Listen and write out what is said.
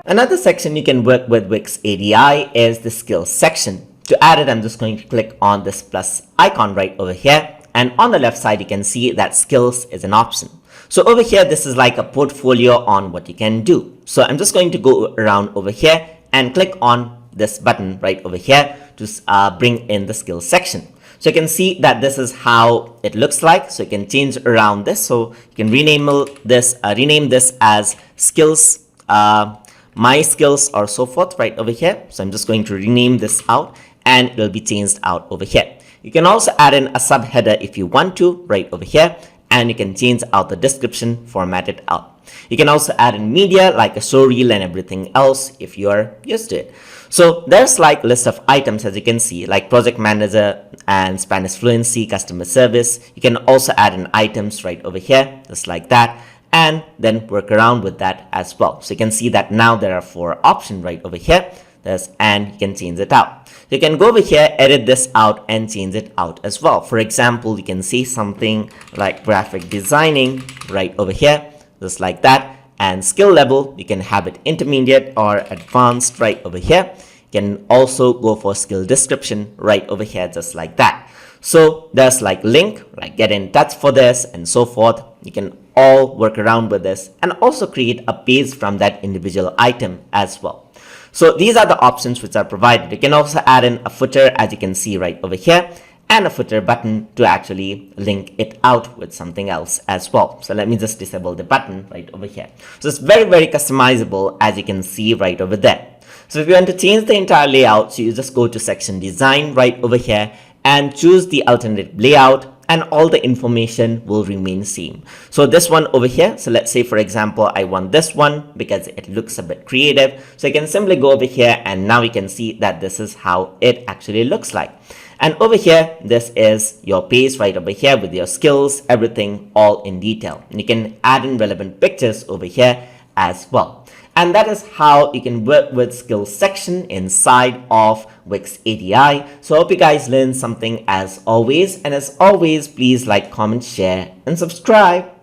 Another section you can work with Wix ADI is the skills section. To add it, I'm just going to click on this plus icon right over here. And on the left side, you can see that skills is an option. So over here, this is like a portfolio on what you can do. So I'm just going to go around over here and click on this button right over here to bring in the skills section. So you can see that this is how it looks like. So you can change around this. So you can rename this as skills, my skills or so forth right over here. So I'm just going to rename this out and it will be changed out over here. You can also add in a subheader if you want to right over here, and you can change out the description, format it out. You can also add in media like a show reel and everything else if you are used to it. So there's like list of items, as you can see, like project manager and Spanish fluency, customer service. You can also add in items right over here, just like that, and then work around with that as well. So you can see that now there are 4 options right over here. And you can change it out. You can go over here, edit this out and change it out as well. For example, you can see something like graphic designing right over here, just like that. And skill level, you can have it intermediate or advanced right over here. You can also go for skill description right over here, just like that. So there's like link, like get in touch for this and so forth. You can all work around with this and also create a page from that individual item as well. So these are the options which are provided. You can also add in a footer, as you can see right over here, and a footer button to actually link it out with something else as well. So let me just disable the button right over here. So it's very, very customizable, as you can see right over there. So if you want to change the entire layout, so you just go to section design right over here and choose the alternate layout, and all the information will remain same. So this one over here, so let's say for example I want this one because it looks a bit creative, so you can simply go over here and now you can see that this is how it actually looks like. And over here, this is your page right over here with your skills, everything all in detail. And you can add in relevant pictures over here as well. And that is how you can work with skills section inside of Wix ADI. So I hope you guys learned something as always. And as always, please like, comment, share, and subscribe.